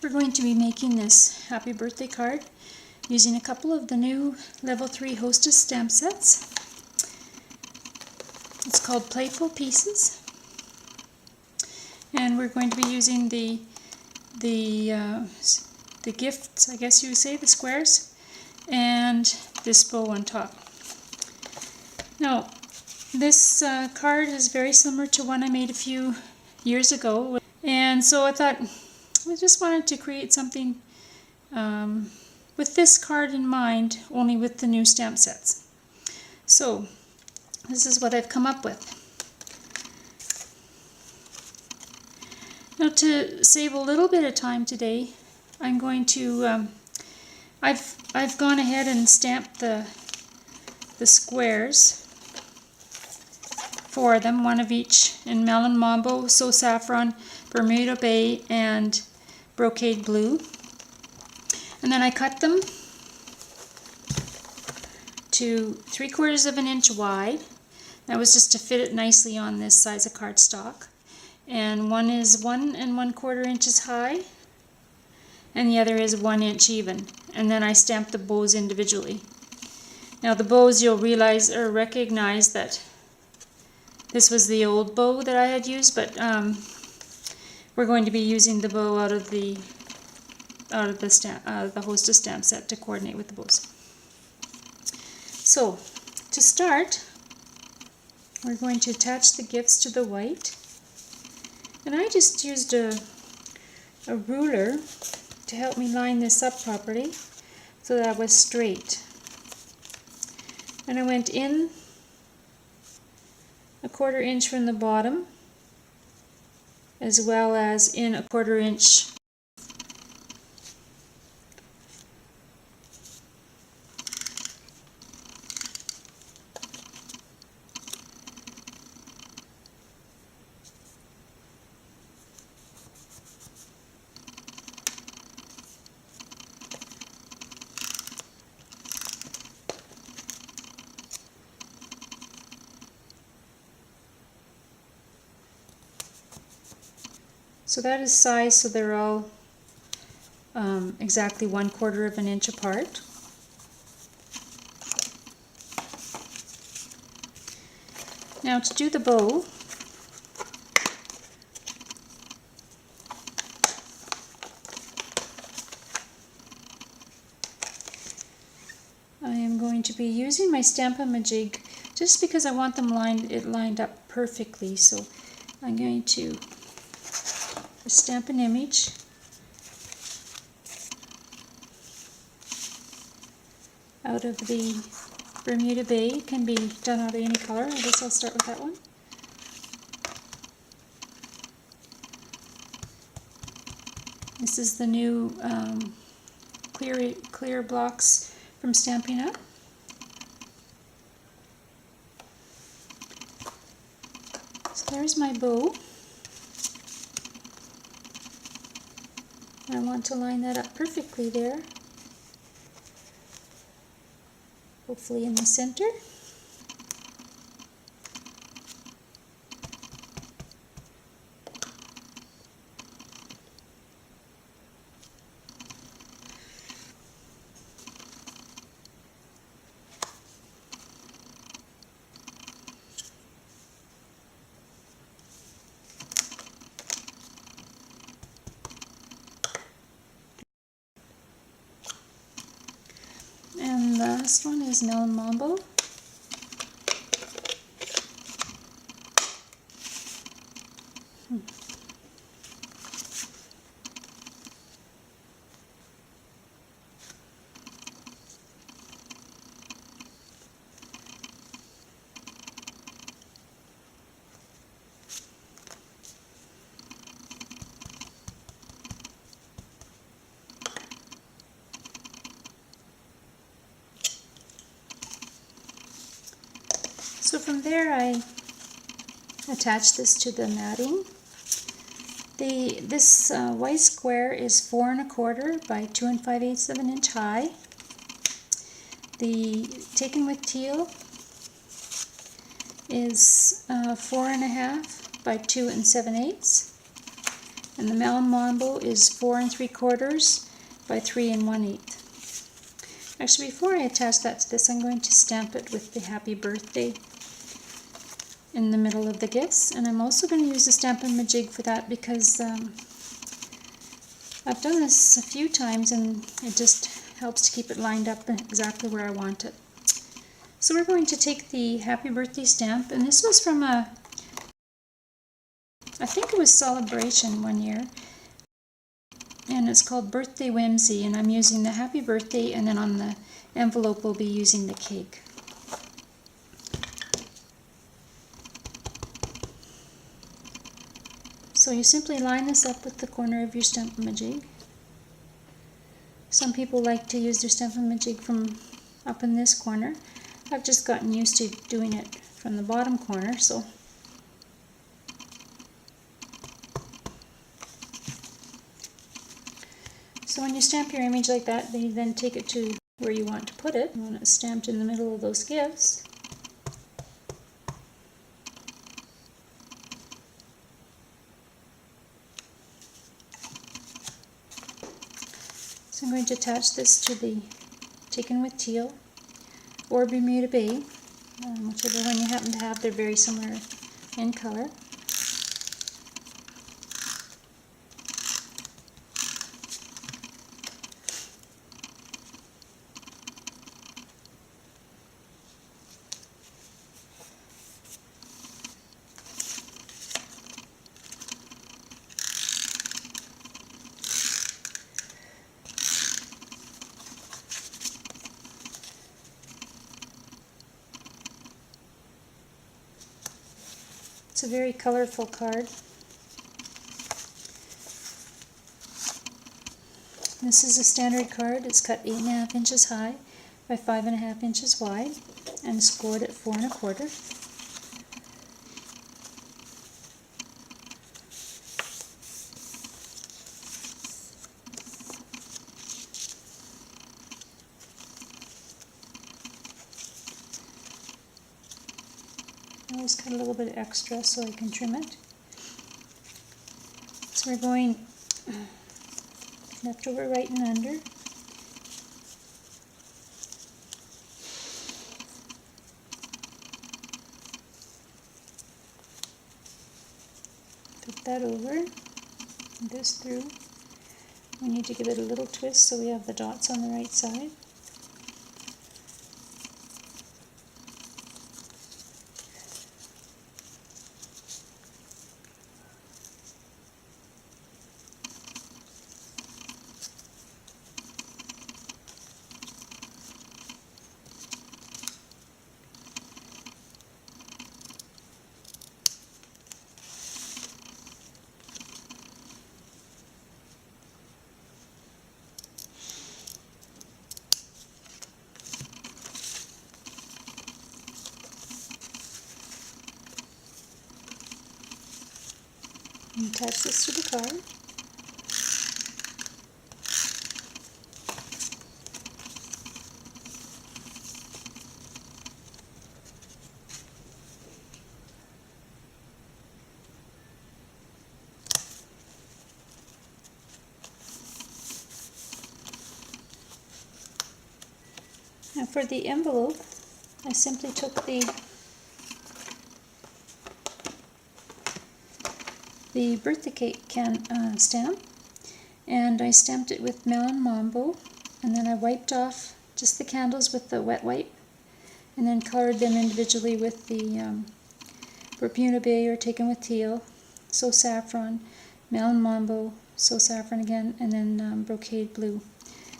We're going to be making this happy birthday card using a couple of the new level 3 Hostess stamp sets. It's called Playful Pieces, and we're going to be using the gifts, I guess you would say, the squares, and this bow on top. Now, this card is very similar to one I made a few years ago, and so I thought I just wanted to create something with this card in mind, only with the new stamp sets. So this is what I've come up with. Now, to save a little bit of time today, I'm going to I've gone ahead and stamped the squares, 4 of them, one of each, in Melon Mambo, So Saffron, Bermuda Bay, and Brocade Blue. And then I cut them to 3/4 of an inch wide. That was just to fit it nicely on this size of cardstock. And one is 1 1/4 inches high, and the other is 1 inch even. And then I stamped the bows individually. Now the bows, you'll realize or recognize that this was the old bow that I had used, but we're going to be using the bow out of the Hostess stamp set to coordinate with the bows. So to start, we're going to attach the gifts to the white, and I just used a ruler to help me line this up properly so that it was straight. And I went in 1/4 inch from the bottom, as well as in 1/4 inch So that is size, so they're all exactly 1/4 of an inch apart. Now to do the bow, I am going to be using my Stamp-A-Majig just because I want them lined up perfectly. So I'm going to stamp an image out of the Bermuda Bay. It can be done out of any color. I guess I'll start with that one. This is the new clear blocks from Stampin' Up. So there's my bow. I want to line that up perfectly there, hopefully in the center. And the last one is Melon Mambo. So from there I attach this to the matting. This white square is 4 1/4 by 2 5/8 of an inch high. The Taken with Teal is 4 1/2 by 2 7/8. And the melon mambo is 4 3/4 by 3 1/8. Actually, before I attach that to this, I'm going to stamp it with the happy birthday in the middle of the gifts. And I'm also going to use the Stampin' Majig for that because I've done this a few times and it just helps to keep it lined up exactly where I want it. So we're going to take the happy birthday stamp, and this was from I think it was Celebration one year, and it's called Birthday Whimsy, and I'm using the happy birthday, and then on the envelope we'll be using the cake. So you simply line this up with the corner of your Stampin' Majig. Some people like to use their Stampin' Majig from up in this corner. I've just gotten used to doing it from the bottom corner, so when you stamp your image like that, then you then take it to where you want to put it. You want it stamped in the middle of those gifts. So I'm going to attach this to the Taken with Teal or Bermuda Bay, whichever one you happen to have. They're very similar in color. It's a very colorful card. This is a standard card. It's cut 8 1/2 inches high by 5 1/2 inches wide and scored at 4 1/4. I always cut a little bit extra so I can trim it. So we're going left over, right, and under. Put that over, this through. We need to give it a little twist so we have the dots on the right side. And attach this to the card. Now for the envelope, I simply took the birthday cake stamp, and I stamped it with Melon Mambo, and then I wiped off just the candles with the wet wipe, and then colored them individually with the Bermuda Bay or Taken with Teal, So Saffron, Melon Mambo, So Saffron again, and then Brocade Blue.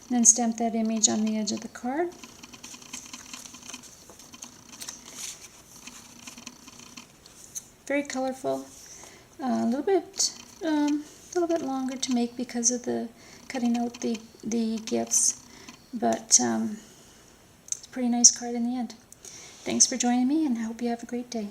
And then stamped that image on the edge of the card. Very colorful. A little bit longer to make because of the cutting out the gifts, but it's a pretty nice card in the end. Thanks for joining me, and I hope you have a great day.